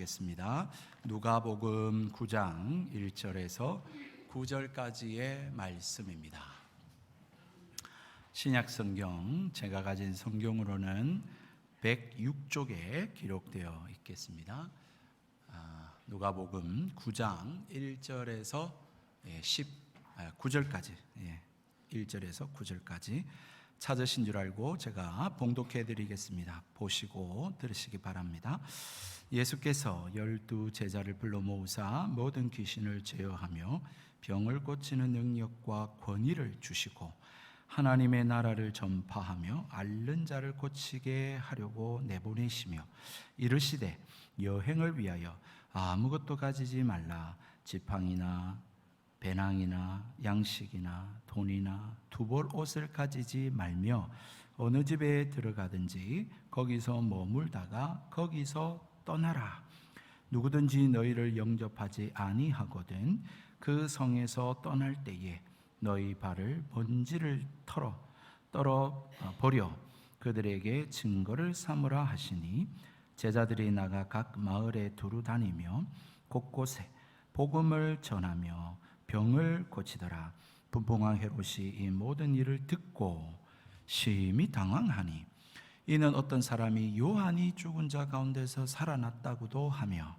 보시겠습니다. 누가복음 9장 1절에서 9절까지의 말씀입니다. 신약성경 제가 가진 성경으로는 106쪽에 기록되어 있겠습니다. 누가복음 9장 1절에서 9절까지 1절에서 9절까지 찾으신 줄 알고 제가 봉독해 드리겠습니다. 보시고 들으시기 바랍니다. 예수께서 12 제자를 불러 모으사 모든 귀신을 제어하며 병을 고치는 능력과 권위를 주시고 하나님의 나라를 전파하며 앓는 자를 고치게 하려고 내보내시며 이르시되 여행을 위하여 아무것도 가지지 말라. 지팡이나 배낭이나 양식이나 돈이나 두벌 옷을 가지지 말며 어느 집에 들어가든지 거기서 머물다가 거기서 떠나라. 누구든지 너희를 영접하지 아니하거든 그 성에서 떠날 때에 너희 발을 먼지를 떨어 버려 그들에게 증거를 삼으라 하시니 제자들이 나가 각 마을에 두루 다니며 곳곳에 복음을 전하며 병을 고치더라. 분봉왕 헤롯이 이 모든 일을 듣고 심히 당황하니 이는 어떤 사람이 요한이 죽은 자 가운데서 살아났다고도 하며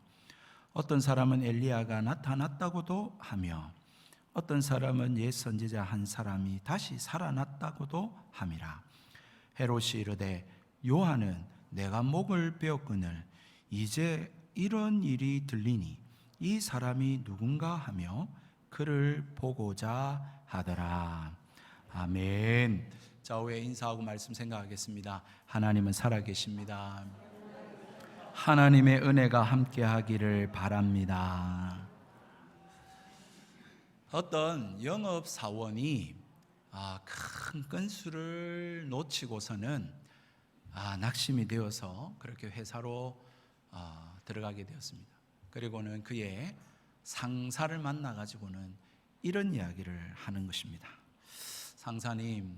어떤 사람은 엘리야가 나타났다고도 하며 어떤 사람은 옛 선지자 한 사람이 다시 살아났다고도 함이라. 헤롯이 이르되 요한은 내가 목을 베었거늘 이제 이런 일이 들리니 이 사람이 누군가 하며 그를 보고자 하더라. 아멘. 좌우에 인사하고 말씀 생각하겠습니다. 하나님은 살아계십니다. 하나님의 은혜가 함께하기를 바랍니다. 어떤 영업사원이 큰 건수를 놓치고서는 낙심이 되어서 그렇게 회사로 들어가게 되었습니다. 그리고는 그의 상사를 만나가지고는 이런 이야기를 하는 것입니다. 상사님,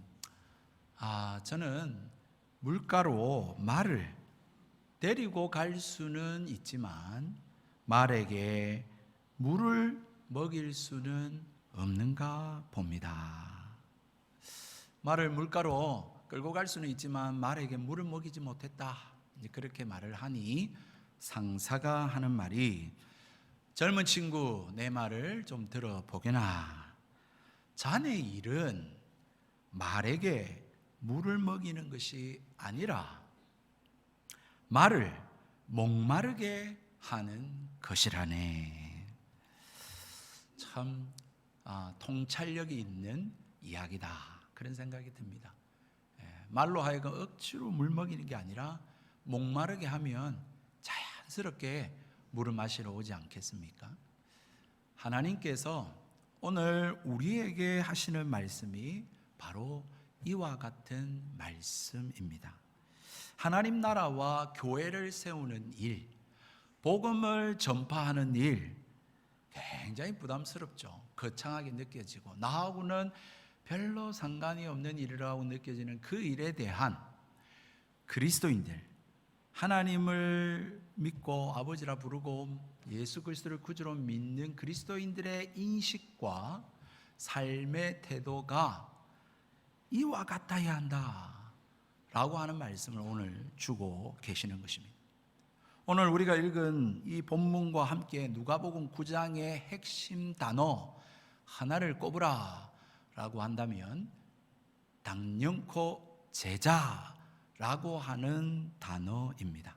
저는 물가로 말을 데리고 갈 수는 있지만 말에게 물을 먹일 수는 없는가 봅니다. 말을 물가로 끌고 갈 수는 있지만 말에게 물을 먹이지 못했다. 그렇게 말을 하니 상사가 하는 말이 젊은 친구 내 말을 좀 들어보게나. 자네 일은 말에게 물을 먹이는 것이 아니라 말을 목마르게 하는 것이라네. 참 통찰력이 있는 이야기다 그런 생각이 듭니다. 말로 하여금 억지로 물 먹이는 게 아니라 목마르게 하면 자연스럽게 물을 마시러 오지 않겠습니까? 하나님께서 오늘 우리에게 하시는 말씀이 바로 이와 같은 말씀입니다. 하나님 나라와 교회를 세우는 일, 복음을 전파하는 일, 굉장히 부담스럽죠. 거창하게 느껴지고 나하고는 별로 상관이 없는 일이라고 느껴지는 그 일에 대한 그리스도인들, 하나님을 믿고 아버지라 부르고 예수 그리스도를 구주로 믿는 그리스도인들의 인식과 삶의 태도가 이와 같아야 한다 라고 하는 말씀을 오늘 주고 계시는 것입니다. 오늘 우리가 읽은 이 본문과 함께 누가복음 9장의 핵심 단어 하나를 꼽으라 라고 한다면 당연코 제자라고 하는 단어입니다.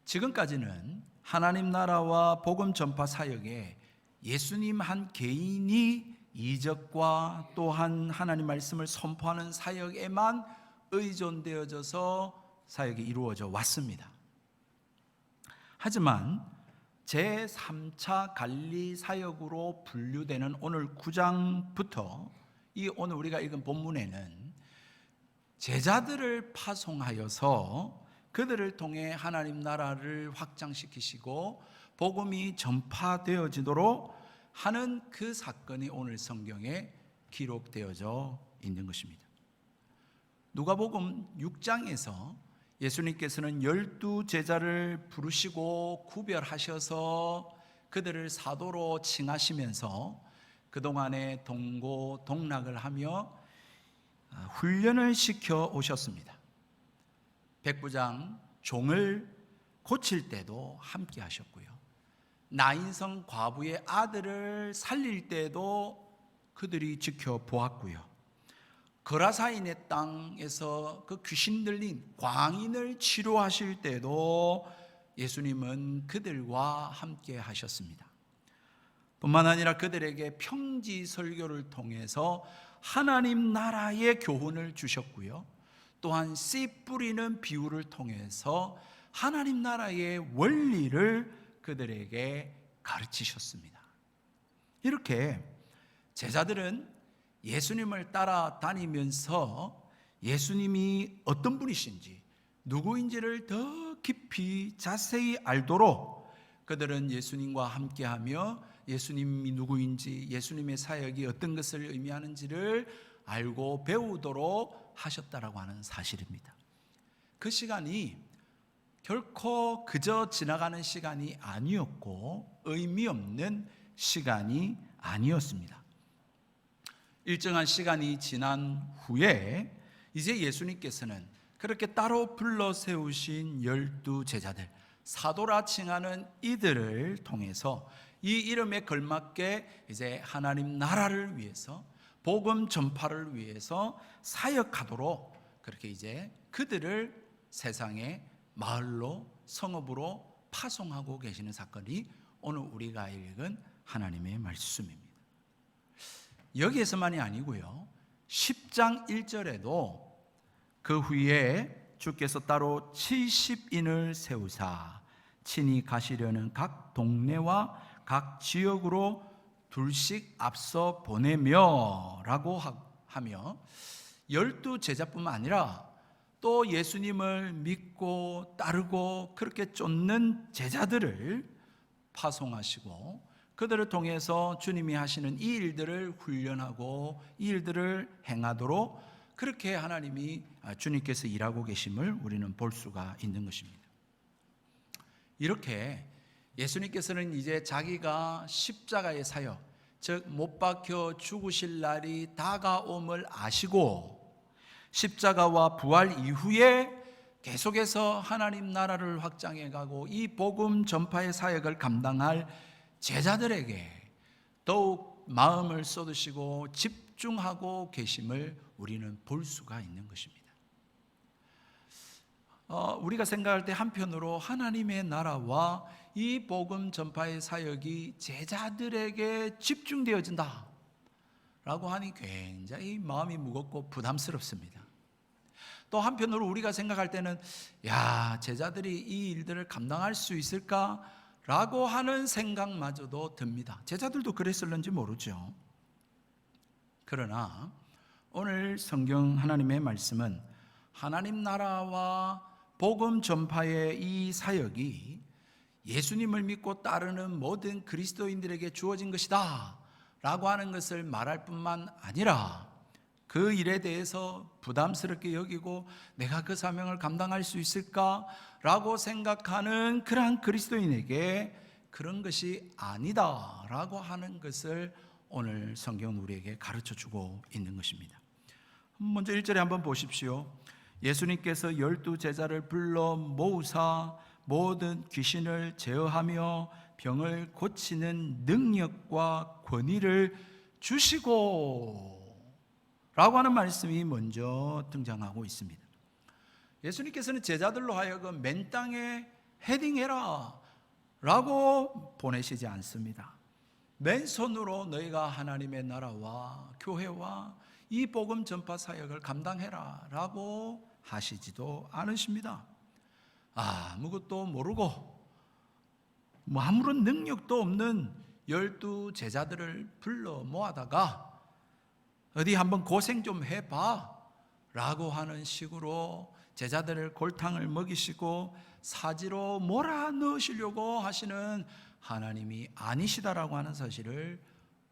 지금까지는 하나님 나라와 복음 전파 사역에 예수님 한 개인이 이적과 또한 하나님 말씀을 선포하는 사역에만 의존되어져서 사역이 이루어져 왔습니다. 하지만 제3차 갈리 사역으로 분류되는 오늘 9장부터 이 오늘 우리가 읽은 본문에는 제자들을 파송하여서 그들을 통해 하나님 나라를 확장시키시고 복음이 전파되어지도록 하는 그 사건이 오늘 성경에 기록되어져 있는 것입니다. 누가복음 6장에서 예수님께서는 12 제자를 부르시고 구별하셔서 그들을 사도로 칭하시면서 그동안에 동고동락을 하며 훈련을 시켜 오셨습니다. 백부장 종을 고칠 때도 함께 하셨고요, 나인성 과부의 아들을 살릴 때도 그들이 지켜보았고요, 거라사인의 땅에서 그 귀신 들린 광인을 치료하실 때도 예수님은 그들과 함께 하셨습니다. 뿐만 아니라 그들에게 평지 설교를 통해서 하나님 나라의 교훈을 주셨고요, 또한 씨 뿌리는 비유를 통해서 하나님 나라의 원리를 그들에게 가르치셨습니다. 이렇게 제자들은 예수님을 따라다니면서 예수님이 어떤 분이신지, 누구인지를 더 깊이 자세히 알도록 그들은 예수님과 함께하며 예수님이 누구인지, 예수님의 사역이 어떤 것을 의미하는지를 알고 배우도록 하셨다라고 하는 사실입니다. 그 시간이 결코 그저 지나가는 시간이 아니었고 의미 없는 시간이 아니었습니다. 일정한 시간이 지난 후에 이제 예수님께서는 그렇게 따로 불러 세우신 12 제자들, 사도라 칭하는 이들을 통해서 이 이름에 걸맞게 이제 하나님 나라를 위해서, 복음 전파를 위해서 사역하도록 그렇게 이제 그들을 세상의 마을로, 성읍으로 파송하고 계시는 사건이 오늘 우리가 읽은 하나님의 말씀입니다. 여기에서만이 아니고요, 10장 1절에도 그 후에 주께서 따로 70인을 세우사 친히 가시려는 각 동네와 각 지역으로 둘씩 앞서 보내며 라고 하며 12 제자뿐만 아니라 또 예수님을 믿고 따르고 그렇게 쫓는 제자들을 파송하시고 그들을 통해서 주님이 하시는 이 일들을 훈련하고 이 일들을 행하도록 그렇게 하나님이, 주님께서 일하고 계심을 우리는 볼 수가 있는 것입니다. 이렇게 예수님께서는 이제 자기가 십자가의 사역, 즉 못 박혀 죽으실 날이 다가옴을 아시고 십자가와 부활 이후에 계속해서 하나님 나라를 확장해 가고 이 복음 전파의 사역을 감당할 제자들에게 더욱 마음을 쏟으시고 집중하고 계심을 우리는 볼 수가 있는 것입니다. 우리가 생각할 때 한편으로 하나님의 나라와 이 복음 전파의 사역이 제자들에게 집중되어진다 라고 하니 굉장히 마음이 무겁고 부담스럽습니다. 또 한편으로 우리가 생각할 때는 제자들이 이 일들을 감당할 수 있을까? 라고 하는 생각마저도 듭니다. 제자들도 그랬을는지 모르죠. 그러나 오늘 성경 하나님의 말씀은 하나님 나라와 복음 전파의 이 사역이 예수님을 믿고 따르는 모든 그리스도인들에게 주어진 것이다 라고 하는 것을 말할 뿐만 아니라 그 일에 대해서 부담스럽게 여기고 내가 그 사명을 감당할 수 있을까? 라고 생각하는 그러한 그리스도인에게 그런 것이 아니다 라고 하는 것을 오늘 성경은 우리에게 가르쳐주고 있는 것입니다. 먼저 1절에 한번 보십시오. 예수님께서 12 제자를 불러 모으사 모든 귀신을 제어하며 병을 고치는 능력과 권위를 주시고 라고 하는 말씀이 먼저 등장하고 있습니다. 예수님께서는 제자들로 하여금 맨 땅에 헤딩해라 라고 보내시지 않습니다. 맨손으로 너희가 하나님의 나라와 교회와 이 복음 전파 사역을 감당해라 라고 하시지도 않으십니다. 아무것도 모르고 아무런 능력도 없는 12 제자들을 불러 모아다가 어디 한번 고생 좀 해봐 라고 하는 식으로 제자들을 골탕을 먹이시고 사지로 몰아넣으시려고 하시는 하나님이 아니시다라고 하는 사실을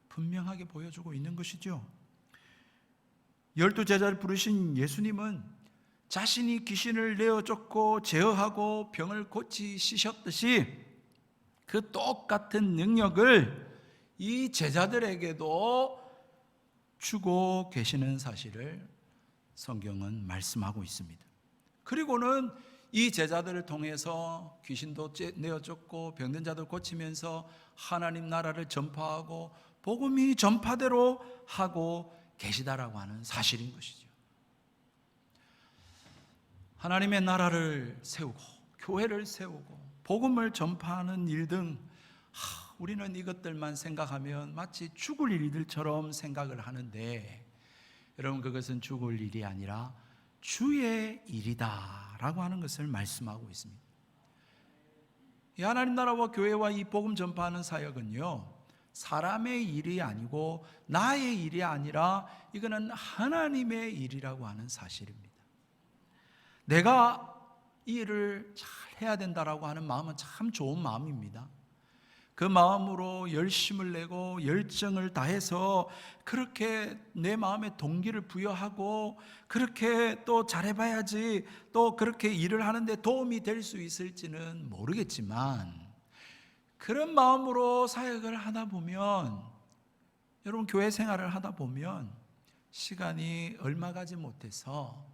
분명하게 보여주고 있는 것이죠. 12 제자를 부르신 예수님은 자신이 귀신을 내어쫓고 제어하고 병을 고치시셨듯이 그 똑같은 능력을 이 제자들에게도 주고 계시는 사실을 성경은 말씀하고 있습니다. 그리고는 이 제자들을 통해서 귀신도 내어쫓고 병든 자들 고치면서 하나님 나라를 전파하고 복음이 전파대로 하고 계시다라고 하는 사실인 것이죠. 하나님의 나라를 세우고 교회를 세우고 복음을 전파하는 일 등 우리는 이것들만 생각하면 마치 죽을 일들처럼 생각을 하는데, 여러분, 그것은 죽을 일이 아니라 주의 일이다 라고 하는 것을 말씀하고 있습니다. 이 하나님 나라와 교회와 이 복음 전파하는 사역은요, 사람의 일이 아니고 나의 일이 아니라 이거는 하나님의 일이라고 하는 사실입니다. 내가 이 일을 잘 해야 된다라고 하는 마음은 참 좋은 마음입니다. 그 마음으로 열심을 내고 열정을 다해서 그렇게 내 마음에 동기를 부여하고 그렇게 또 잘해봐야지, 또 그렇게 일을 하는데 도움이 될 수 있을지는 모르겠지만, 그런 마음으로 사역을 하다 보면, 여러분, 교회 생활을 하다 보면 시간이 얼마 가지 못해서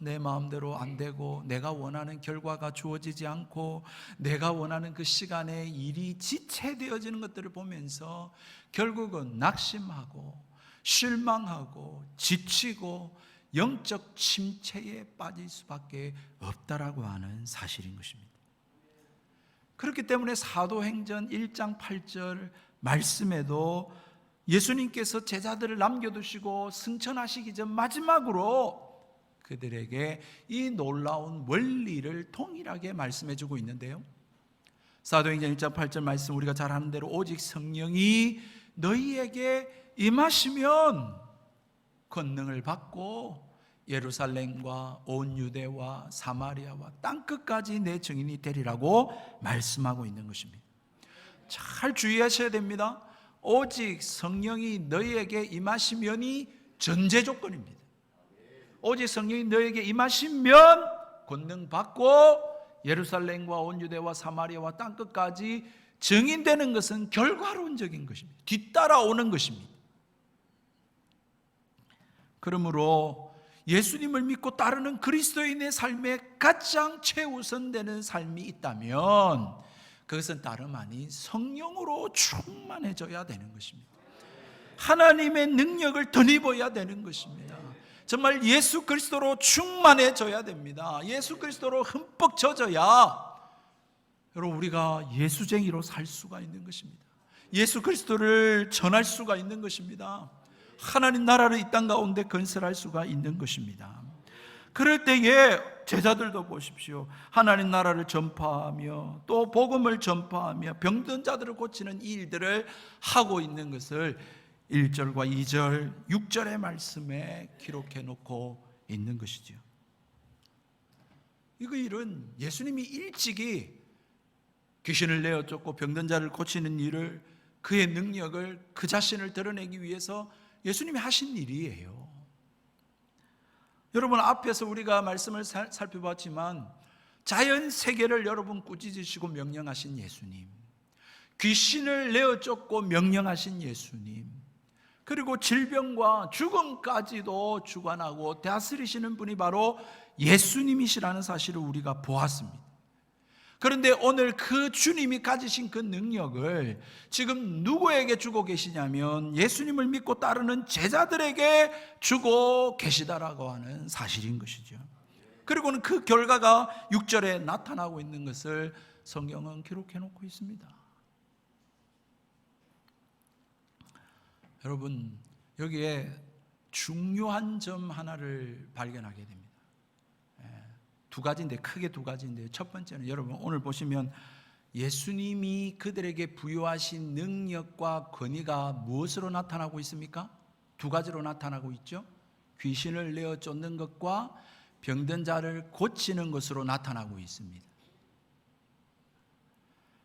내 마음대로 안 되고 내가 원하는 결과가 주어지지 않고 내가 원하는 그 시간에 일이 지체되어지는 것들을 보면서 결국은 낙심하고 실망하고 지치고 영적 침체에 빠질 수밖에 없다라고 하는 사실인 것입니다. 그렇기 때문에 사도행전 1장 8절 말씀에도 예수님께서 제자들을 남겨두시고 승천하시기 전 마지막으로 그들에게 이 놀라운 원리를 동일하게 말씀해주고 있는데요, 사도행전 1장 8절 말씀 우리가 잘 아는 대로 오직 성령이 너희에게 임하시면 권능을 받고 예루살렘과 온 유대와 사마리아와 땅끝까지 내 증인이 되리라고 말씀하고 있는 것입니다. 잘 주의하셔야 됩니다. 오직 성령이 너희에게 임하시면이 전제 조건입니다. 오직 성령이 너에게 임하시면 권능 받고 예루살렘과 온 유대와 사마리아와 땅끝까지 증인되는 것은 결과론적인 것입니다. 뒤따라오는 것입니다. 그러므로 예수님을 믿고 따르는 그리스도인의 삶에 가장 최우선되는 삶이 있다면 그것은 다름 아닌 성령으로 충만해져야 되는 것입니다. 하나님의 능력을 덧입어야 되는 것입니다. 정말 예수 그리스도로 충만해져야 됩니다. 예수 그리스도로 흠뻑 젖어야 여러분 우리가 예수쟁이로 살 수가 있는 것입니다. 예수 그리스도를 전할 수가 있는 것입니다. 하나님 나라를 이 땅 가운데 건설할 수가 있는 것입니다. 그럴 때에 제자들도 보십시오. 하나님 나라를 전파하며 또 복음을 전파하며 병든 자들을 고치는 이 일들을 하고 있는 것을 1절과 2절, 6절의 말씀에 기록해 놓고 있는 것이죠. 이거 일은 예수님이 일찍이 귀신을 내어쫓고 병든 자를 고치는 일을, 그의 능력을, 그 자신을 드러내기 위해서 예수님이 하신 일이에요. 여러분, 앞에서 우리가 말씀을 살펴봤지만 자연 세계를 여러분 꾸짖으시고 명령하신 예수님, 귀신을 내어쫓고 명령하신 예수님, 그리고 질병과 죽음까지도 주관하고 다스리시는 분이 바로 예수님이시라는 사실을 우리가 보았습니다. 그런데 오늘 그 주님이 가지신 그 능력을 지금 누구에게 주고 계시냐면 예수님을 믿고 따르는 제자들에게 주고 계시다라고 하는 사실인 것이죠. 그리고는 그 결과가 6절에 나타나고 있는 것을 성경은 기록해 놓고 있습니다. 여러분, 여기에 중요한 점 하나를 발견하게 됩니다. 두 가지인데, 크게 두 가지인데, 첫 번째는 여러분 오늘 보시면 예수님이 그들에게 부여하신 능력과 권위가 무엇으로 나타나고 있습니까? 두 가지로 나타나고 있죠. 귀신을 내어 쫓는 것과 병든 자를 고치는 것으로 나타나고 있습니다.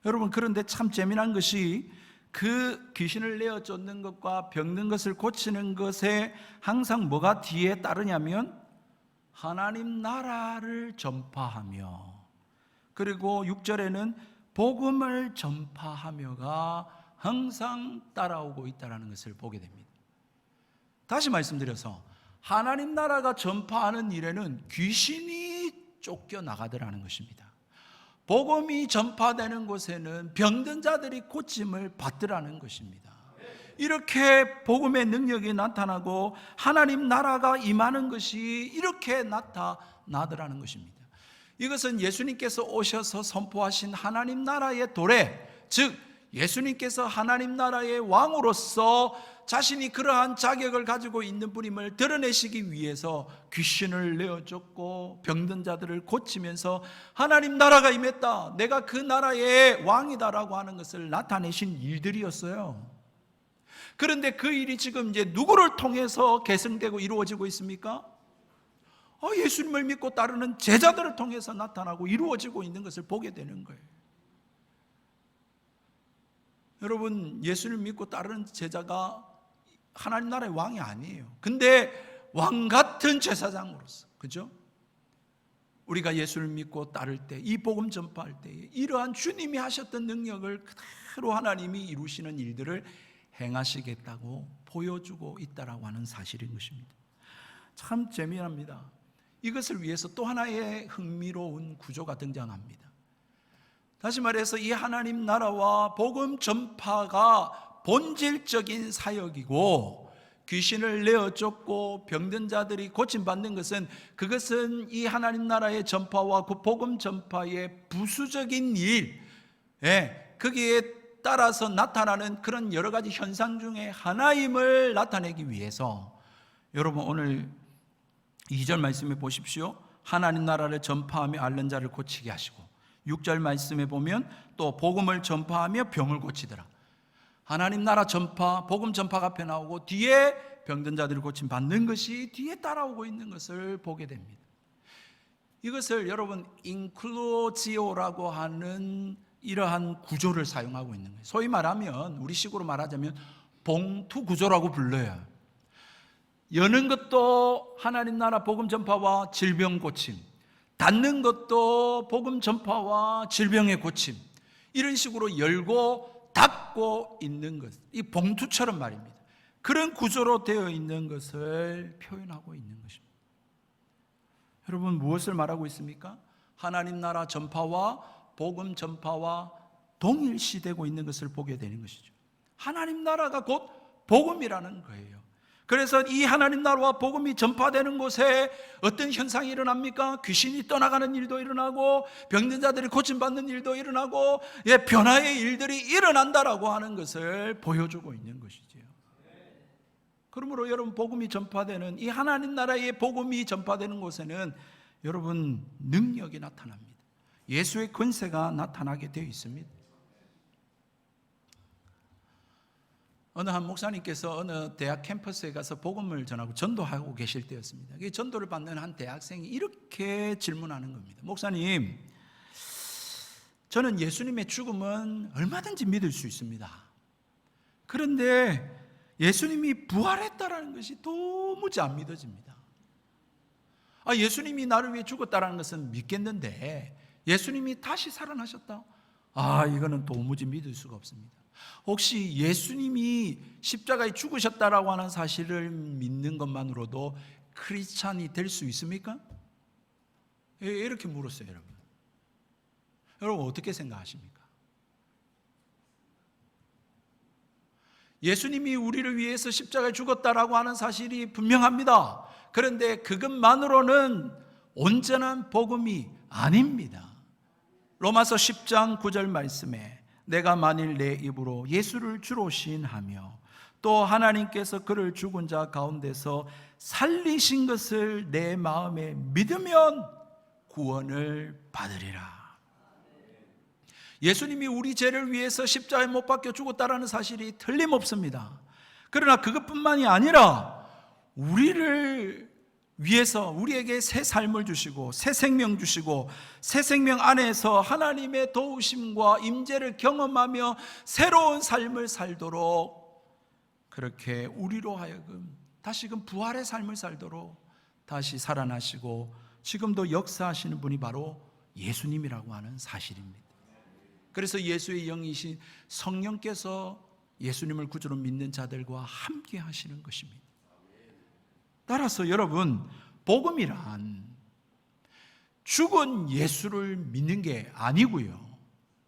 여러분, 그런데 참 재미난 것이 그 귀신을 내어 쫓는 것과 병든 것을 고치는 것에 항상 뭐가 뒤에 따르냐면 하나님 나라를 전파하며, 그리고 6절에는 복음을 전파하며가 항상 따라오고 있다는 것을 보게 됩니다. 다시 말씀드려서 하나님 나라가 전파하는 일에는 귀신이 쫓겨나가더라는 것입니다. 복음이 전파되는 곳에는 병든 자들이 고침을 받더라는 것입니다. 이렇게 복음의 능력이 나타나고 하나님 나라가 임하는 것이 이렇게 나타나더라는 것입니다. 이것은 예수님께서 오셔서 선포하신 하나님 나라의 도래, 즉 예수님께서 하나님 나라의 왕으로서 자신이 그러한 자격을 가지고 있는 분임을 드러내시기 위해서 귀신을 내어줬고 병든 자들을 고치면서 하나님 나라가 임했다, 내가 그 나라의 왕이다라고 하는 것을 나타내신 일들이었어요. 그런데 그 일이 지금 이제 누구를 통해서 계승되고 이루어지고 있습니까? 예수님을 믿고 따르는 제자들을 통해서 나타나고 이루어지고 있는 것을 보게 되는 거예요. 여러분, 예수를 믿고 따르는 제자가 하나님 나라의 왕이 아니에요. 근데 왕 같은 제사장으로서, 그죠? 우리가 예수를 믿고 따를 때, 이 복음 전파할 때 이러한 주님이 하셨던 능력을 그대로 하나님이 이루시는 일들을 행하시겠다고 보여주고 있다라고 하는 사실인 것입니다. 참 재미납니다. 이것을 위해서 또 하나의 흥미로운 구조가 등장합니다. 다시 말해서 이 하나님 나라와 복음 전파가 본질적인 사역이고, 귀신을 내어쫓고 병든 자들이 고침받는 것은, 그것은 이 하나님 나라의 전파와 그 복음 전파의 부수적인 일, 거기에 따라서 나타나는 그런 여러 가지 현상 중에 하나임을 나타내기 위해서, 여러분 오늘 2절 말씀에 보십시오. 하나님 나라를 전파하며 앓는 자를 고치게 하시고, 6절 말씀에 보면 또 복음을 전파하며 병을 고치더라. 하나님 나라 전파, 복음 전파가 앞에 나오고 뒤에 병든 자들을 고침 받는 것이 뒤에 따라오고 있는 것을 보게 됩니다. 이것을 여러분 인클루지오라고 하는 이러한 구조를 사용하고 있는 거예요. 소위 말하면, 우리식으로 말하자면 봉투 구조라고 불러요. 여는 것도 하나님 나라 복음 전파와 질병 고침, 닫는 것도 복음 전파와 질병의 고침, 이런 식으로 열고 닫고 있는 것, 이 봉투처럼 말입니다. 그런 구조로 되어 있는 것을 표현하고 있는 것입니다. 여러분, 무엇을 말하고 있습니까? 하나님 나라 전파와 복음 전파와 동일시되고 있는 것을 보게 되는 것이죠. 하나님 나라가 곧 복음이라는 거예요. 그래서 이 하나님 나라와 복음이 전파되는 곳에 어떤 현상이 일어납니까? 귀신이 떠나가는 일도 일어나고, 병든 자들이 고침받는 일도 일어나고, 변화의 일들이 일어난다라고 하는 것을 보여주고 있는 것이지요. 그러므로 여러분, 복음이 전파되는 이 하나님 나라의 복음이 전파되는 곳에는 여러분 능력이 나타납니다. 예수의 권세가 나타나게 되어 있습니다. 어느 한 목사님께서 어느 대학 캠퍼스에 가서 복음을 전하고 전도하고 계실 때였습니다. 전도를 받는 한 대학생이 이렇게 질문하는 겁니다. 목사님, 저는 예수님의 죽음은 얼마든지 믿을 수 있습니다. 그런데 예수님이 부활했다라는 것이 도무지 안 믿어집니다. 예수님이 나를 위해 죽었다라는 것은 믿겠는데, 예수님이 다시 살아나셨다? 이거는 도무지 믿을 수가 없습니다. 혹시 예수님이 십자가에 죽으셨다라고 하는 사실을 믿는 것만으로도 크리스찬이 될 수 있습니까? 이렇게 물었어요. 여러분 어떻게 생각하십니까? 예수님이 우리를 위해서 십자가에 죽었다라고 하는 사실이 분명합니다. 그런데 그것만으로는 온전한 복음이 아닙니다. 로마서 10장 9절 말씀에, 내가 만일 내 입으로 예수를 주로 시인하며 또 하나님께서 그를 죽은 자 가운데서 살리신 것을 내 마음에 믿으면 구원을 받으리라. 예수님이 우리 죄를 위해서 십자가에 못 박혀 죽었다라는 사실이 틀림없습니다. 그러나 그것뿐만이 아니라 우리를 위해서 우리에게 새 삶을 주시고 새 생명 주시고, 새 생명 안에서 하나님의 도우심과 임재를 경험하며 새로운 삶을 살도록, 그렇게 우리로 하여금 다시금 부활의 삶을 살도록 다시 살아나시고 지금도 역사하시는 분이 바로 예수님이라고 하는 사실입니다. 그래서 예수의 영이신 성령께서 예수님을 구주로 믿는 자들과 함께 하시는 것입니다. 따라서 여러분, 복음이란 죽은 예수를 믿는 게 아니고요,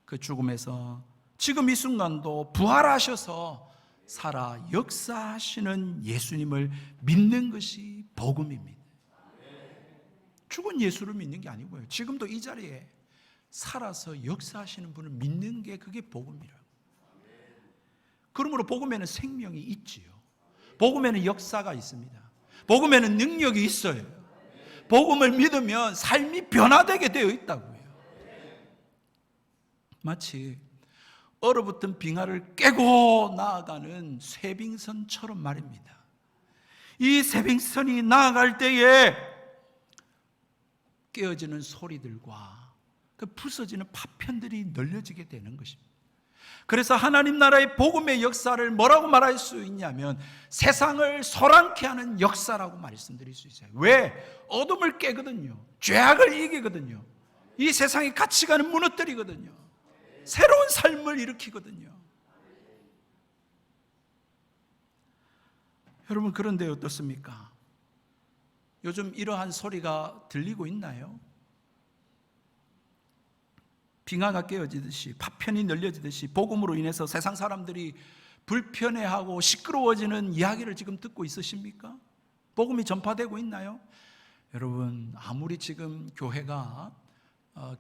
그 죽음에서 지금 이 순간도 부활하셔서 살아 역사하시는 예수님을 믿는 것이 복음입니다. 죽은 예수를 믿는 게 아니고요, 지금도 이 자리에 살아서 역사하시는 분을 믿는 게 그게 복음이라고. 그러므로 복음에는 생명이 있지요. 복음에는 역사가 있습니다. 복음에는 능력이 있어요. 복음을 믿으면 삶이 변화되게 되어 있다고요. 마치 얼어붙은 빙하를 깨고 나아가는 쇠빙선처럼 말입니다. 이 쇠빙선이 나아갈 때에 깨어지는 소리들과 그 부서지는 파편들이 늘려지게 되는 것입니다. 그래서 하나님 나라의 복음의 역사를 뭐라고 말할 수 있냐면 세상을 소란케 하는 역사라고 말씀드릴 수 있어요. 왜? 어둠을 깨거든요. 죄악을 이기거든요. 이 세상의 가치관을 무너뜨리거든요. 새로운 삶을 일으키거든요. 여러분, 그런데 어떻습니까? 요즘 이러한 소리가 들리고 있나요? 빙하가 깨어지듯이, 파편이 늘려지듯이 복음으로 인해서 세상 사람들이 불편해하고 시끄러워지는 이야기를 지금 듣고 있으십니까? 복음이 전파되고 있나요? 여러분, 아무리 지금 교회가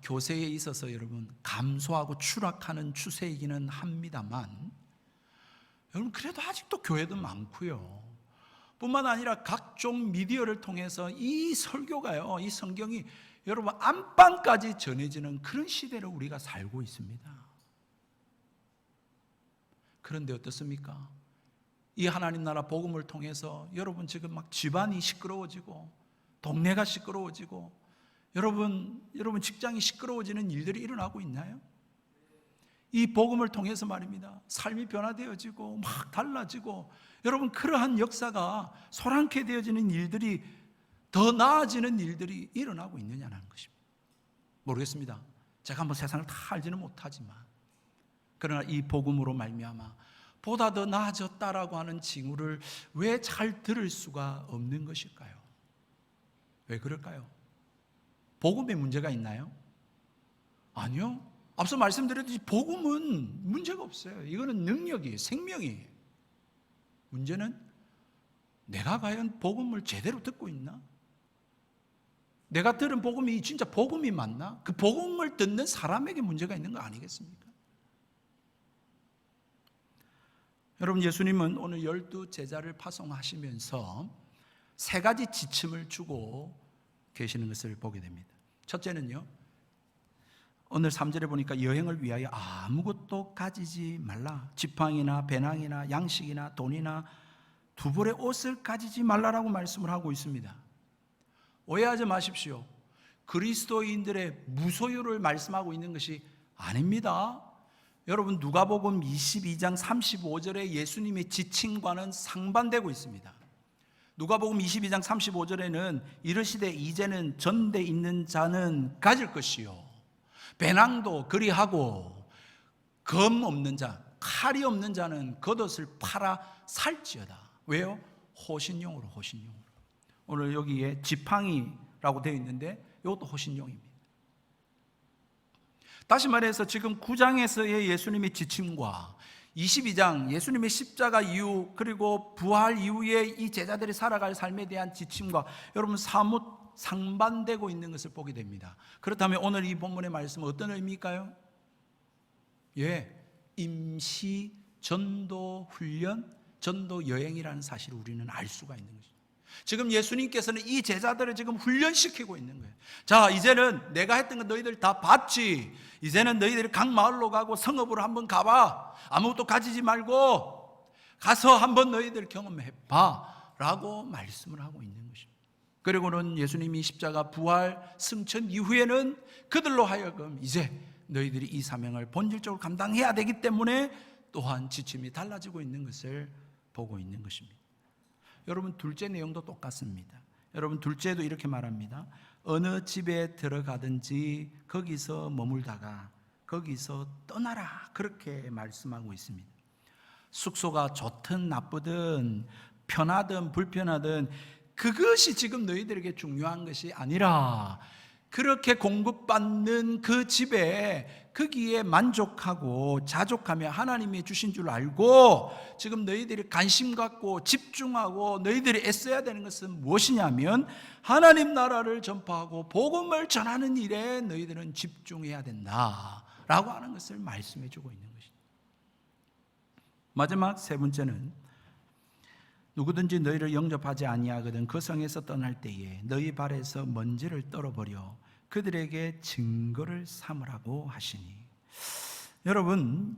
교세에 있어서 여러분 감소하고 추락하는 추세이기는 합니다만, 여러분 그래도 아직도 교회도 많고요. 뿐만 아니라 각종 미디어를 통해서 이 설교가요, 이 성경이 여러분 안방까지 전해지는 그런 시대를 우리가 살고 있습니다. 그런데 어떻습니까? 이 하나님 나라 복음을 통해서 여러분 지금 막 집안이 시끄러워지고 동네가 시끄러워지고 여러분 직장이 시끄러워지는 일들이 일어나고 있나요? 이 복음을 통해서 말입니다. 삶이 변화되어지고 막 달라지고 여러분 그러한 역사가 소란케 되어지는 일들이, 더 나아지는 일들이 일어나고 있느냐는 것입니다. 모르겠습니다. 제가 뭐 세상을 다 알지는 못하지만, 그러나 이 복음으로 말미암아 보다 더 나아졌다라고 하는 징후를 왜 잘 들을 수가 없는 것일까요? 왜 그럴까요? 복음에 문제가 있나요? 아니요. 앞서 말씀드렸듯이 복음은 문제가 없어요. 이거는 능력이에요. 생명이에요. 문제는 내가 과연 복음을 제대로 듣고 있나? 내가 들은 복음이 진짜 복음이 맞나? 그 복음을 듣는 사람에게 문제가 있는 거 아니겠습니까? 여러분, 예수님은 오늘 12제자를 파송하시면서 세 가지 지침을 주고 계시는 것을 보게 됩니다. 첫째는요, 오늘 3절에 보니까 여행을 위하여 아무것도 가지지 말라. 지팡이나 배낭이나 양식이나 돈이나 두 벌의 옷을 가지지 말라라고 말씀을 하고 있습니다. 오해하지 마십시오. 그리스도인들의 무소유를 말씀하고 있는 것이 아닙니다. 여러분, 누가복음 22장 35절에 예수님의 지침과는 상반되고 있습니다. 누가복음 22장 35절에는 이르시되 이제는 전대 있는 자는 가질 것이요 배낭도 그리하고 검 없는 자, 칼이 없는 자는 겉옷을 팔아 살지어다. 왜요? 호신용으로. 오늘 여기에 지팡이라고 되어 있는데 이것도 호신용입니다. 다시 말해서 지금 9장에서의 예수님의 지침과 22장 예수님의 십자가 이후 그리고 부활 이후에 이 제자들이 살아갈 삶에 대한 지침과 여러분 사뭇 상반되고 있는 것을 보게 됩니다. 그렇다면 오늘 이 본문의 말씀은 어떤 의미일까요? 임시 전도 훈련, 전도 여행이라는 사실을 우리는 알 수가 있는 것입니다. 지금 예수님께서는 이 제자들을 지금 훈련시키고 있는 거예요. 자, 이제는 내가 했던 거 너희들 다 봤지. 이제는 너희들이 각 마을로 가고 성읍으로 한번 가봐. 아무것도 가지지 말고 가서 한번 너희들 경험해봐 라고 말씀을 하고 있는 것입니다. 그리고는 예수님이 십자가 부활 승천 이후에는 그들로 하여금 이제 너희들이 이 사명을 본질적으로 감당해야 되기 때문에 또한 지침이 달라지고 있는 것을 보고 있는 것입니다. 여러분, 둘째 내용도 똑같습니다. 여러분, 둘째도 이렇게 말합니다. 어느 집에 들어가든지 거기서 머물다가 거기서 떠나라, 그렇게 말씀하고 있습니다. 숙소가 좋든 나쁘든 편하든 불편하든 그것이 지금 너희들에게 중요한 것이 아니라 그렇게 공급받는 그 집에 거기에 만족하고 자족하며 하나님이 주신 줄 알고 지금 너희들이 관심 갖고 집중하고 너희들이 애써야 되는 것은 무엇이냐면 하나님 나라를 전파하고 복음을 전하는 일에 너희들은 집중해야 된다라고 하는 것을 말씀해 주고 있는 것입니다. 마지막 세 번째는 누구든지 너희를 영접하지 아니하거든 그 성에서 떠날 때에 너희 발에서 먼지를 떨어버려 그들에게 증거를 삼으라고 하시니. 여러분,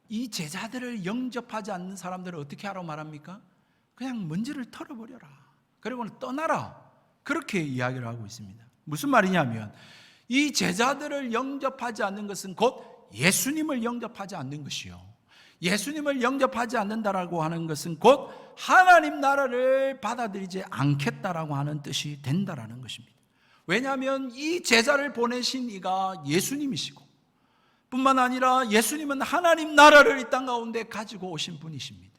이 제자들을 영접하지 않는 사람들을 어떻게 하라고 말합니까? 그냥 먼지를 털어버려라, 그리고는 떠나라, 그렇게 이야기를 하고 있습니다. 무슨 말이냐면 이 제자들을 영접하지 않는 것은 곧 예수님을 영접하지 않는 것이요, 예수님을 영접하지 않는다라고 하는 것은 곧 하나님 나라를 받아들이지 않겠다라고 하는 뜻이 된다라는 것입니다. 왜냐하면 이 제자를 보내신 이가 예수님이시고 뿐만 아니라 예수님은 하나님 나라를 이 땅 가운데 가지고 오신 분이십니다.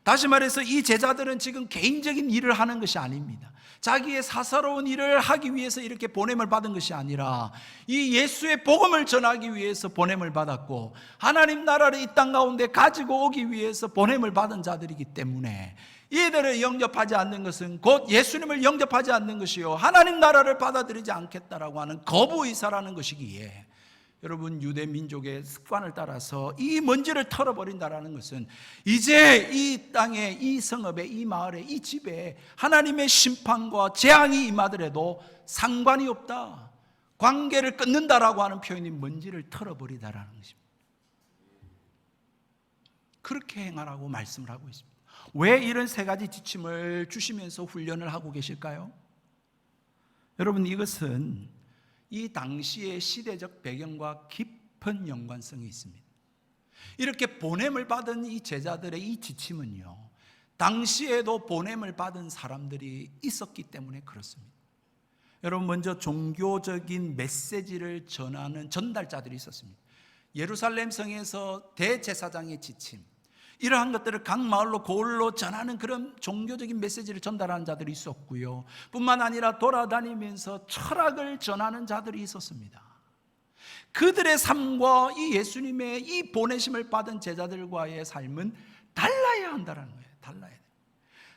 다시 말해서 이 제자들은 지금 개인적인 일을 하는 것이 아닙니다. 자기의 사사로운 일을 하기 위해서 이렇게 보냄을 받은 것이 아니라 이 예수의 복음을 전하기 위해서 보냄을 받았고 하나님 나라를 이 땅 가운데 가지고 오기 위해서 보냄을 받은 자들이기 때문에 이들을 영접하지 않는 것은 곧 예수님을 영접하지 않는 것이요 하나님 나라를 받아들이지 않겠다라고 하는 거부의사라는 것이기에, 여러분, 유대 민족의 습관을 따라서 이 먼지를 털어버린다라는 것은 이제 이 땅에, 이 성읍에, 이 마을에, 이 집에 하나님의 심판과 재앙이 임하더라도 상관이 없다, 관계를 끊는다라고 하는 표현이 먼지를 털어버리다라는 것입니다. 그렇게 행하라고 말씀을 하고 있습니다. 왜 이런 세 가지 지침을 주시면서 훈련을 하고 계실까요? 여러분, 이것은 이 당시의 시대적 배경과 깊은 연관성이 있습니다. 이렇게 보냄을 받은 이 제자들의 이 지침은요, 당시에도 보냄을 받은 사람들이 있었기 때문에 그렇습니다. 여러분, 먼저 종교적인 메시지를 전하는 전달자들이 있었습니다. 예루살렘 성에서 대제사장의 지침, 이러한 것들을 각 마을로 고을로 전하는 그런 종교적인 메시지를 전달하는 자들이 있었고요, 뿐만 아니라 돌아다니면서 철학을 전하는 자들이 있었습니다. 그들의 삶과 이 예수님의 이 보내심을 받은 제자들과의 삶은 달라야 한다는 거예요. 달라야 돼요.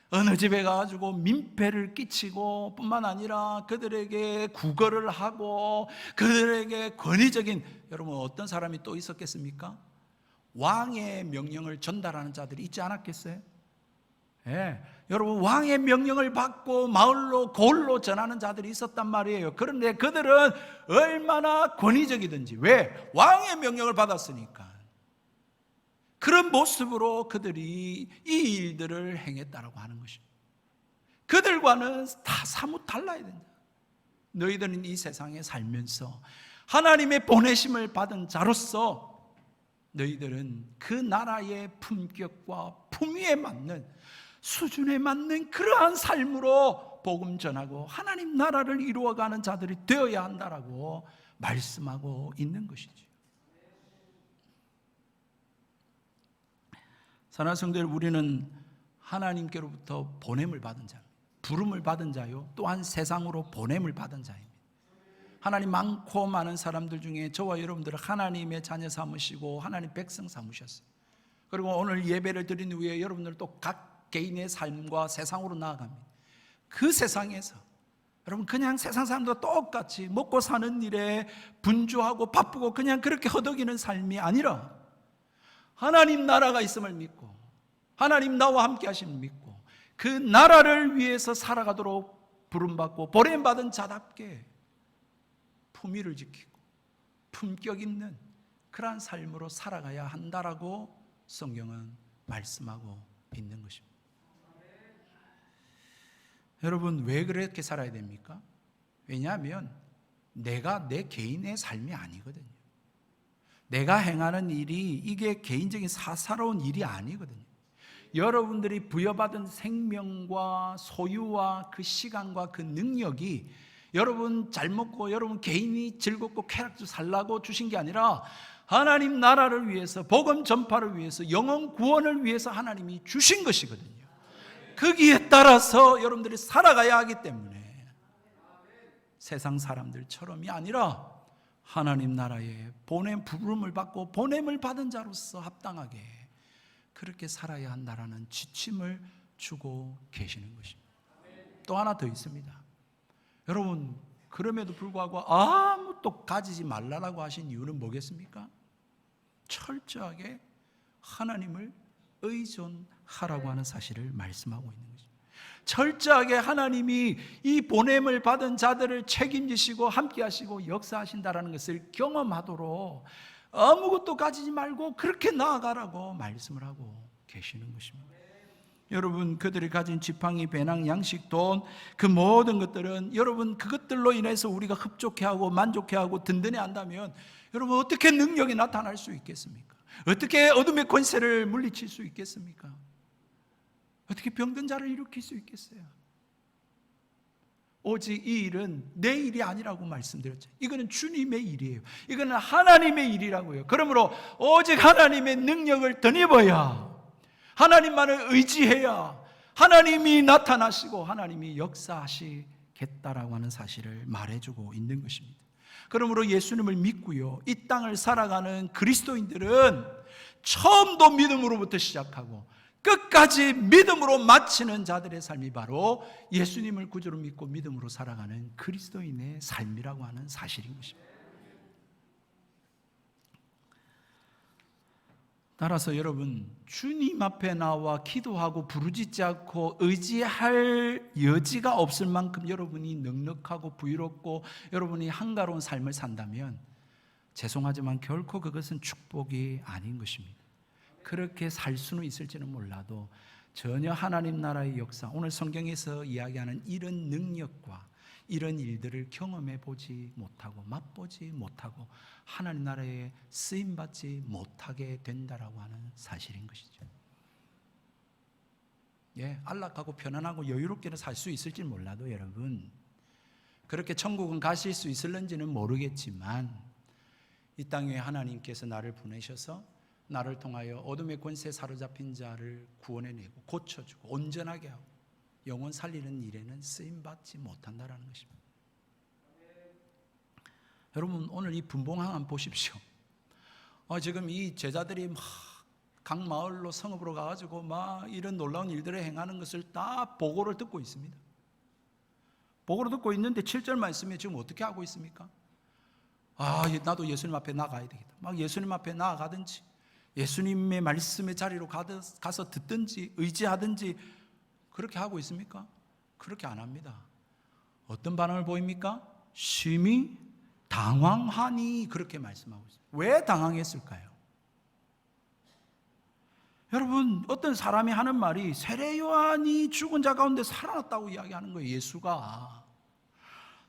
어느 집에 가가지고 민폐를 끼치고 뿐만 아니라 그들에게 구걸을 하고 그들에게 권위적인, 여러분, 어떤 사람이 또 있었겠습니까? 왕의 명령을 전달하는 자들이 있지 않았겠어요? 예, 여러분, 왕의 명령을 받고 마을로 고을로 전하는 자들이 있었단 말이에요. 그런데 그들은 얼마나 권위적이든지, 왜? 왕의 명령을 받았으니까. 그런 모습으로 그들이 이 일들을 행했다라고 하는 것입니다. 그들과는 다 사뭇 달라야 된다. 너희들은 이 세상에 살면서 하나님의 보내심을 받은 자로서 너희들은 그 나라의 품격과 품위에 맞는, 수준에 맞는 그러한 삶으로 복음 전하고 하나님 나라를 이루어가는 자들이 되어야 한다라고 말씀하고 있는 것이죠. 사랑하는 성도들, 우리는 하나님께로부터 보냄을 받은 자, 부름을 받은 자요, 또한 세상으로 보냄을 받은 자입니다. 하나님 많고 많은 사람들 중에 저와 여러분들을 하나님의 자녀 삼으시고 하나님 백성 삼으셨어요. 그리고 오늘 예배를 드린 후에 여러분들 또 각 개인의 삶과 세상으로 나아갑니다. 그 세상에서 여러분, 그냥 세상 사람들과 똑같이 먹고 사는 일에 분주하고 바쁘고 그냥 그렇게 허덕이는 삶이 아니라 하나님 나라가 있음을 믿고 하나님 나와 함께 하심을 믿고 그 나라를 위해서 살아가도록 부름받고 보냄받은 자답게 품위를 지키고 품격 있는 그러한 삶으로 살아가야 한다라고 성경은 말씀하고 있는 것입니다. 여러분, 왜 그렇게 살아야 됩니까? 왜냐하면 내가 내 개인의 삶이 아니거든요. 내가 행하는 일이 이게 개인적인 사사로운 일이 아니거든요. 여러분들이 부여받은 생명과 소유와 그 시간과 그 능력이 여러분 잘 먹고 여러분 개인이 즐겁고 쾌락도 살라고 주신 게 아니라 하나님 나라를 위해서, 복음 전파를 위해서, 영혼 구원을 위해서 하나님이 주신 것이거든요. 거기에 따라서 여러분들이 살아가야 하기 때문에 세상 사람들처럼이 아니라 하나님 나라에 부름을 받고 보냄을 받은 자로서 합당하게 그렇게 살아야 한다라는 지침을 주고 계시는 것입니다. 또 하나 더 있습니다. 여러분, 그럼에도 불구하고 아무것도 가지지 말라고 하신 이유는 뭐겠습니까? 철저하게 하나님을 의존하라고 하는 사실을 말씀하고 있는 것입니다. 철저하게 하나님이 이 보냄을 받은 자들을 책임지시고 함께 하시고 역사하신다는 것을 경험하도록 아무것도 가지지 말고 그렇게 나아가라고 말씀을 하고 계시는 것입니다. 여러분, 그들이 가진 지팡이, 배낭, 양식, 돈, 그 모든 것들은 여러분 그것들로 인해서 우리가 흡족해하고 만족해하고 든든해한다면 여러분 어떻게 능력이 나타날 수 있겠습니까? 어떻게 어둠의 권세를 물리칠 수 있겠습니까? 어떻게 병든 자를 일으킬 수 있겠어요? 오직 이 일은 내 일이 아니라고 말씀드렸죠. 이거는 주님의 일이에요. 이거는 하나님의 일이라고요. 그러므로 오직 하나님의 능력을 덧입어야, 하나님만을 의지해야 하나님이 나타나시고 하나님이 역사하시겠다라고 하는 사실을 말해주고 있는 것입니다. 그러므로 예수님을 믿고요, 이 땅을 살아가는 그리스도인들은 처음도 믿음으로부터 시작하고 끝까지 믿음으로 마치는 자들의 삶이 바로 예수님을 구주로 믿고 믿음으로 살아가는 그리스도인의 삶이라고 하는 사실인 것입니다. 따라서 여러분, 주님 앞에 나와 기도하고 부르짖지 않고 의지할 여지가 없을 만큼 여러분이 넉넉하고 부유롭고 여러분이 한가로운 삶을 산다면 죄송하지만 결코 그것은 축복이 아닌 것입니다. 그렇게 살 수는 있을지는 몰라도 전혀 하나님 나라의 역사, 오늘 성경에서 이야기하는 이런 능력과 이런 일들을 경험해 보지 못하고 맛보지 못하고 하나님 나라에 쓰임받지 못하게 된다라고 하는 사실인 것이죠. 안락하고 편안하고 여유롭게는 살 수 있을지 몰라도 여러분 그렇게 천국은 가실 수 있을는지는 모르겠지만 이 땅에 하나님께서 나를 보내셔서 나를 통하여 어둠의 권세에 사로잡힌 자를 구원해내고 고쳐주고 온전하게 하고 영혼 살리는 일에는 쓰임받지 못한다는 것입니다. 여러분, 오늘 이 분봉항 한번 보십시오. 지금 이 제자들이 막 각 마을로 성읍으로 가가지고 막 이런 놀라운 일들을 행하는 것을 다 보고를 듣고 있습니다. 보고를 듣고 있는데 7절 말씀에 지금 어떻게 하고 있습니까? 나도 예수님 앞에 나가야 되겠다. 막 예수님 앞에 나아가든지 예수님의 말씀의 자리로 가서 듣든지 의지하든지 그렇게 하고 있습니까? 그렇게 안 합니다. 어떤 반응을 보입니까? 심히 당황하니 그렇게 말씀하고 있습니다. 왜 당황했을까요? 여러분, 어떤 사람이 하는 말이 세례 요한이 죽은 자 가운데 살아났다고 이야기하는 거예요. 예수가.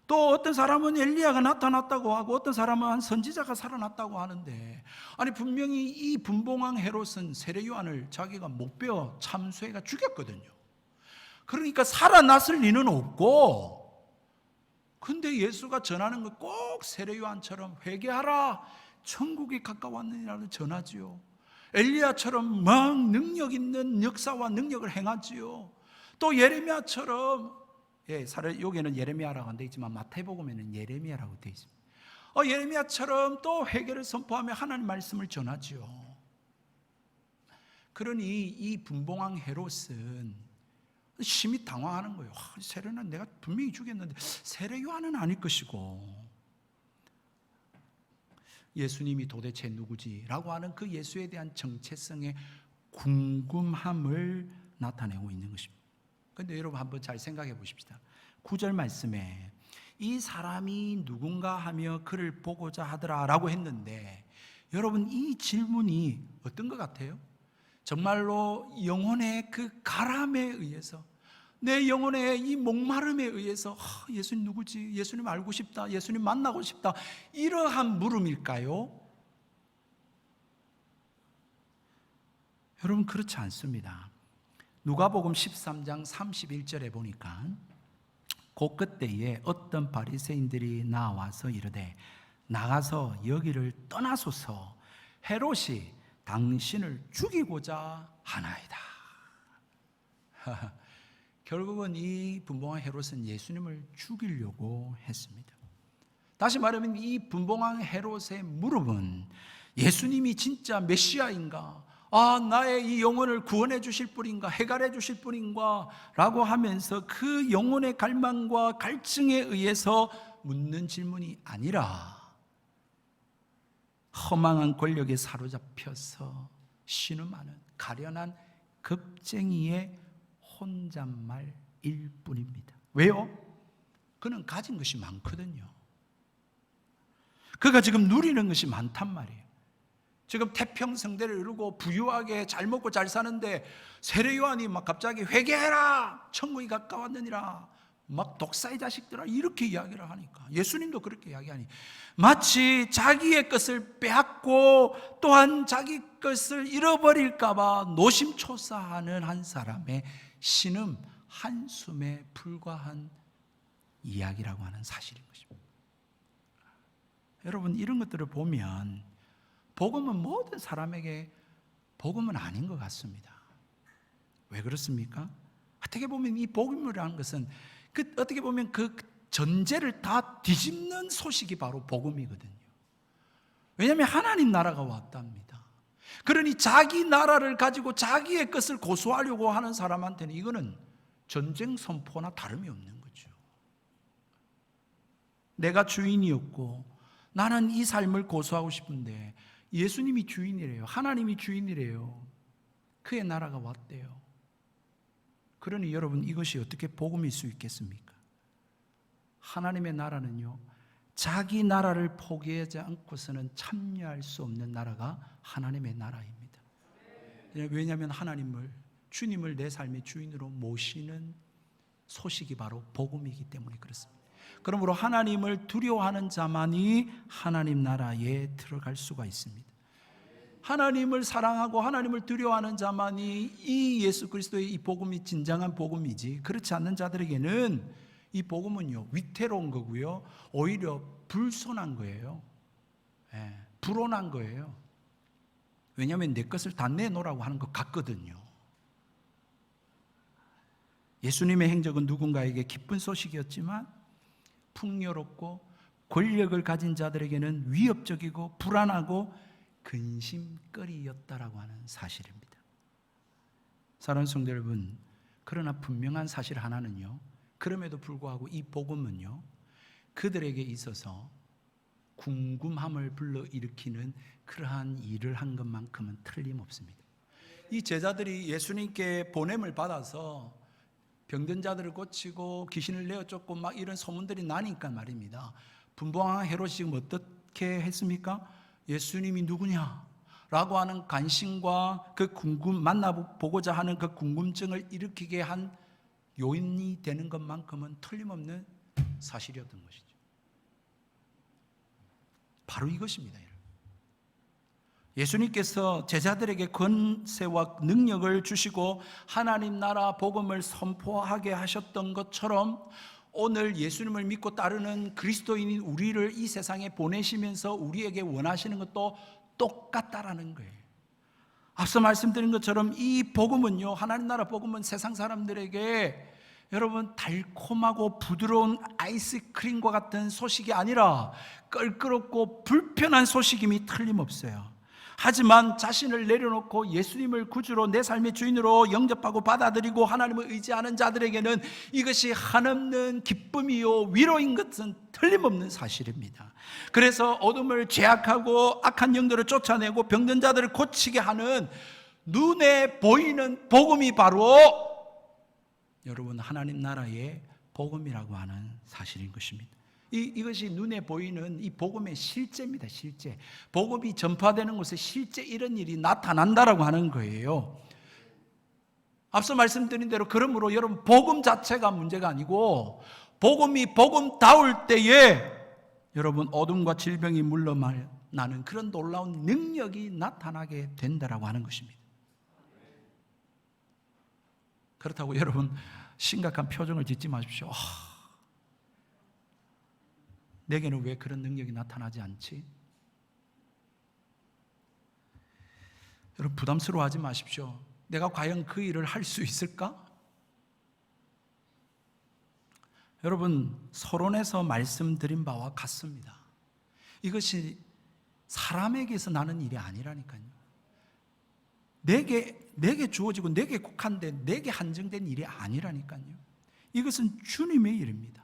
또 어떤 사람은 엘리야가 나타났다고 하고 어떤 사람은 한 선지자가 살아났다고 하는데, 아니 분명히 이 분봉왕 헤롯은 세례 요한을 자기가 못 배워 참수해가 죽였거든요. 그러니까 살아났을 리는 없고, 근데 예수가 전하는 거 꼭 세례 요한처럼 회개하라, 천국이 가까웠느니라는 전하지요. 엘리야처럼 막 능력 있는 역사와 능력을 행하지요. 또 예레미야처럼, 여기는 예레미야라고 안 되어 있지만 마태복음에는 예레미야라고 되어 있습니다. 예레미야처럼 또 회개를 선포하며 하나님 말씀을 전하지요. 그러니 이 분봉왕 헤롯은 심히 당황하는 거예요. 세례는 내가 분명히 죽였는데 세례 요한은 아닐 것이고, 예수님이 도대체 누구지라고 하는 그 예수에 대한 정체성의 궁금함을 나타내고 있는 것입니다. 그런데 여러분 한번 잘 생각해 보십시다. 9절 말씀에 이 사람이 누군가 하며 그를 보고자 하더라 라고 했는데, 여러분 이 질문이 어떤 것 같아요? 정말로 영혼의 그 가람에 의해서, 내 영혼의 이 목마름에 의해서 예수님 누구지? 예수님 알고 싶다, 예수님 만나고 싶다, 이러한 물음일까요? 여러분 그렇지 않습니다. 누가복음 13장 31절에 보니까 곧 그때에 어떤 바리새인들이 나와서 이르되 나가서 여기를 떠나소서 헤롯이 당신을 죽이고자 하나이다. 결국은 이 분봉왕 헤롯은 예수님을 죽이려고 했습니다. 다시 말하면 이 분봉왕 헤롯의 물음은 예수님이 진짜 메시아인가? 나의 이 영혼을 구원해 주실 분인가? 해결해 주실 분인가? 라고 하면서 그 영혼의 갈망과 갈증에 의해서 묻는 질문이 아니라 허망한 권력에 사로잡혀서 신음하는 가련한 겁쟁이의 혼잣말일 뿐입니다. 왜요? 그는 가진 것이 많거든요. 그가 지금 누리는 것이 많단 말이에요. 지금 태평성대를 이루고 부유하게 잘 먹고 잘 사는데 세례요한이 막 갑자기 회개해라, 천국이 가까웠느니라, 막 독사의 자식들아 이렇게 이야기를 하니까, 예수님도 그렇게 이야기하니 마치 자기의 것을 빼앗고 또한 자기 것을 잃어버릴까 봐 노심초사하는 한 사람의 신음 한숨에 불과한 이야기라고 하는 사실인 것입니다. 여러분, 이런 것들을 보면 복음은 모든 사람에게 복음은 아닌 것 같습니다. 왜 그렇습니까? 어떻게 보면 이 복음이라는 것은 어떻게 보면 그 전제를 다 뒤집는 소식이 바로 복음이거든요. 왜냐하면 하나님 나라가 왔답니다. 그러니 자기 나라를 가지고 자기의 것을 고수하려고 하는 사람한테는 이거는 전쟁 선포나 다름이 없는 거죠. 내가 주인이었고 나는 이 삶을 고수하고 싶은데 예수님이 주인이래요. 하나님이 주인이래요. 그의 나라가 왔대요. 그러니 여러분, 이것이 어떻게 복음일 수 있겠습니까? 하나님의 나라는요, 자기 나라를 포기하지 않고서는 참여할 수 없는 나라가 하나님의 나라입니다. 왜냐하면 주님을 내 삶의 주인으로 모시는 소식이 바로 복음이기 때문에 그렇습니다. 그러므로 하나님을 두려워하는 자만이 하나님 나라에 들어갈 수가 있습니다. 하나님을 사랑하고 하나님을 두려워하는 자만이 이 예수 그리스도의 이 복음이 진정한 복음이지, 그렇지 않는 자들에게는 이 복음은요, 위태로운 거고요, 오히려 불손한 거예요. 불온한 거예요. 왜냐하면 내 것을 다 내놓으라고 하는 것 같거든요. 예수님의 행적은 누군가에게 기쁜 소식이었지만 풍요롭고 권력을 가진 자들에게는 위협적이고 불안하고 근심거리였다라고 하는 사실입니다. 사랑하는 성도 여러분, 그러나 분명한 사실 하나는요, 그럼에도 불구하고 이 복음은요, 그들에게 있어서 궁금함을 불러일으키는 그러한 일을 한 것만큼은 틀림없습니다. 이 제자들이 예수님께 보냄을 받아서 병든 자들을 고치고 귀신을 내어쫓고 막 이런 소문들이 나니까 말입니다. 분봉왕 헤롯이 지금 어떻게 했습니까? 예수님이 누구냐? 라고 하는 관심과 그 만나보고자 하는 그 궁금증을 일으키게 한 요인이 되는 것만큼은 틀림없는 사실이었던 것이죠. 바로 이것입니다. 예수님께서 제자들에게 권세와 능력을 주시고 하나님 나라 복음을 선포하게 하셨던 것처럼 오늘 예수님을 믿고 따르는 그리스도인인 우리를 이 세상에 보내시면서 우리에게 원하시는 것도 똑같다라는 거예요. 앞서 말씀드린 것처럼 이 복음은요, 하나님 나라 복음은 세상 사람들에게 여러분 달콤하고 부드러운 아이스크림과 같은 소식이 아니라 껄끄럽고 불편한 소식임이 틀림없어요. 하지만 자신을 내려놓고 예수님을 구주로 내 삶의 주인으로 영접하고 받아들이고 하나님을 의지하는 자들에게는 이것이 한없는 기쁨이요 위로인 것은 틀림없는 사실입니다. 그래서 어둠을 제약하고 악한 영들을 쫓아내고 병든 자들을 고치게 하는 눈에 보이는 복음이 바로 여러분 하나님 나라의 복음이라고 하는 사실인 것입니다. 이것이 눈에 보이는 이 복음의 실제입니다. 실제. 복음이 전파되는 곳에 실제 이런 일이 나타난다라고 하는 거예요. 앞서 말씀드린 대로 그러므로 여러분 복음 자체가 문제가 아니고 복음이 복음다울 때에 여러분 어둠과 질병이 물러나는 그런 놀라운 능력이 나타나게 된다라고 하는 것입니다. 그렇다고 여러분 심각한 표정을 짓지 마십시오. 내게는 왜 그런 능력이 나타나지 않지? 여러분 부담스러워하지 마십시오. 내가 과연 그 일을 할 수 있을까? 여러분 서론에서 말씀드린 바와 같습니다. 이것이 사람에게서 나는 일이 아니라니까요. 내게 주어지고 내게 국한된, 내게 한정된 일이 아니라니까요. 이것은 주님의 일입니다.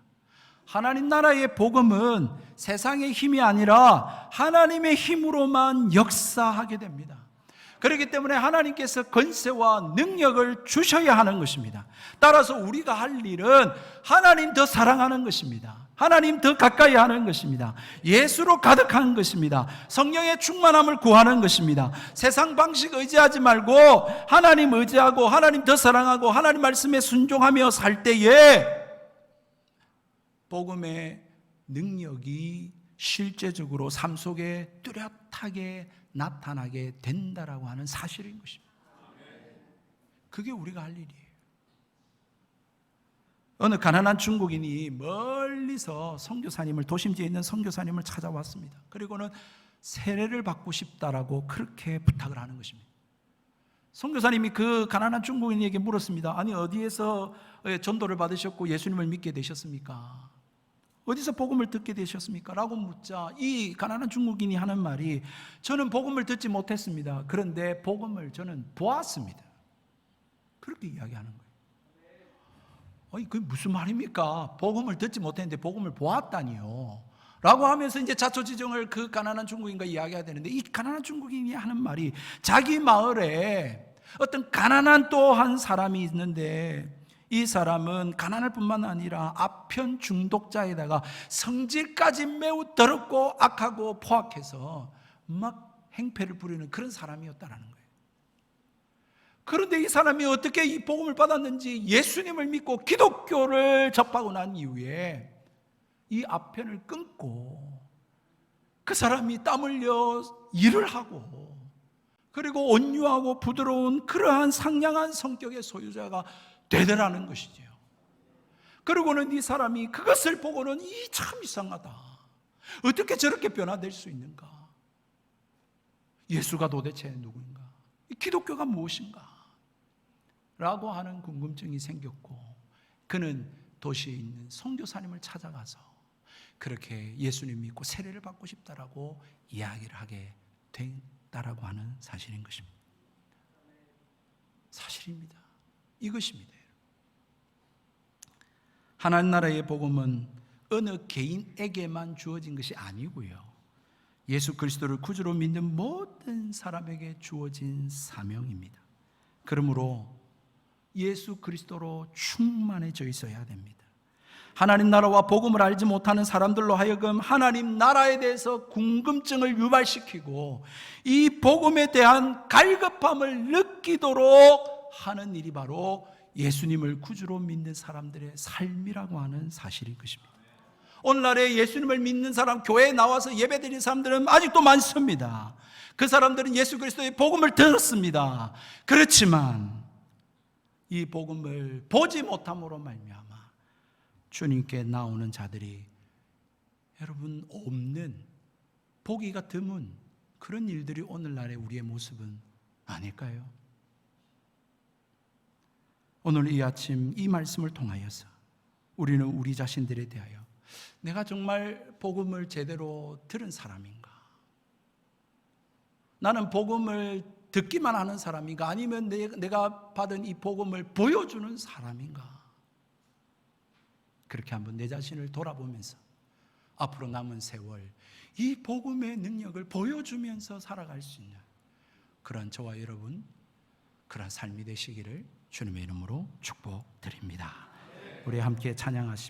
하나님 나라의 복음은 세상의 힘이 아니라 하나님의 힘으로만 역사하게 됩니다. 그렇기 때문에 하나님께서 권세와 능력을 주셔야 하는 것입니다. 따라서 우리가 할 일은 하나님 더 사랑하는 것입니다. 하나님 더 가까이 하는 것입니다. 예수로 가득한 것입니다. 성령의 충만함을 구하는 것입니다. 세상 방식 의지하지 말고 하나님 의지하고 하나님 더 사랑하고 하나님 말씀에 순종하며 살 때에 복음의 능력이 실제적으로 삶 속에 뚜렷하게 나타나게 된다라고 하는 사실인 것입니다. 그게 우리가 할 일이에요. 어느 가난한 중국인이 멀리서 선교사님을, 도심지에 있는 선교사님을 찾아왔습니다. 그리고는 세례를 받고 싶다라고 그렇게 부탁을 하는 것입니다. 선교사님이 그 가난한 중국인에게 물었습니다. 아니 어디에서 전도를 받으셨고 예수님을 믿게 되셨습니까? 어디서 복음을 듣게 되셨습니까? 라고 묻자 이 가난한 중국인이 하는 말이, 저는 복음을 듣지 못했습니다. 그런데 복음을 저는 보았습니다. 그렇게 이야기하는 거예요. 아니 그게 무슨 말입니까? 복음을 듣지 못했는데 복음을 보았다니요 라고 하면서 이제 자초지종을 그 가난한 중국인과 이야기해야 되는데, 이 가난한 중국인이 하는 말이, 자기 마을에 어떤 가난한 또 한 사람이 있는데 이 사람은 가난할 뿐만 아니라 아편 중독자에다가 성질까지 매우 더럽고 악하고 포악해서 막 행패를 부리는 그런 사람이었다라는 거예요. 그런데 이 사람이 어떻게 이 복음을 받았는지, 예수님을 믿고 기독교를 접하고 난 이후에 이 아편을 끊고 그 사람이 땀 흘려 일을 하고, 그리고 온유하고 부드러운 그러한 상냥한 성격의 소유자가 되더라는 것이죠. 그리고는 이 사람이 그것을 보고는 이 참 이상하다, 어떻게 저렇게 변화될 수 있는가, 예수가 도대체 누구인가, 기독교가 무엇인가 라고 하는 궁금증이 생겼고, 그는 도시에 있는 선교사님을 찾아가서 그렇게 예수님 믿고 세례를 받고 싶다라고 이야기를 하게 됐다라고 하는 사실인 것입니다. 사실입니다. 이것입니다. 하나님 나라의 복음은 어느 개인에게만 주어진 것이 아니고요, 예수 그리스도를 구주로 믿는 모든 사람에게 주어진 사명입니다. 그러므로 예수 그리스도로 충만해져 있어야 됩니다. 하나님 나라와 복음을 알지 못하는 사람들로 하여금 하나님 나라에 대해서 궁금증을 유발시키고 이 복음에 대한 갈급함을 느끼도록 하는 일이 바로 예수님을 구주로 믿는 사람들의 삶이라고 하는 사실인 것입니다. 오늘날에 예수님을 믿는 사람, 교회에 나와서 예배드리는 사람들은 아직도 많습니다. 그 사람들은 예수 그리스도의 복음을 들었습니다. 그렇지만 이 복음을 보지 못함으로 말미암아 주님께 나오는 자들이 여러분 없는, 보기가 드문 그런 일들이 오늘날의 우리의 모습은 아닐까요? 오늘 이 아침 이 말씀을 통하여서 우리는 우리 자신들에 대하여, 내가 정말 복음을 제대로 들은 사람인가? 나는 복음을 듣기만 하는 사람인가? 아니면 내가 받은 이 복음을 보여주는 사람인가? 그렇게 한번 내 자신을 돌아보면서 앞으로 남은 세월 이 복음의 능력을 보여주면서 살아갈 수 있는 그런 저와 여러분, 그런 삶이 되시기를 주님의 이름으로 축복드립니다. 우리 함께 찬양하십시오.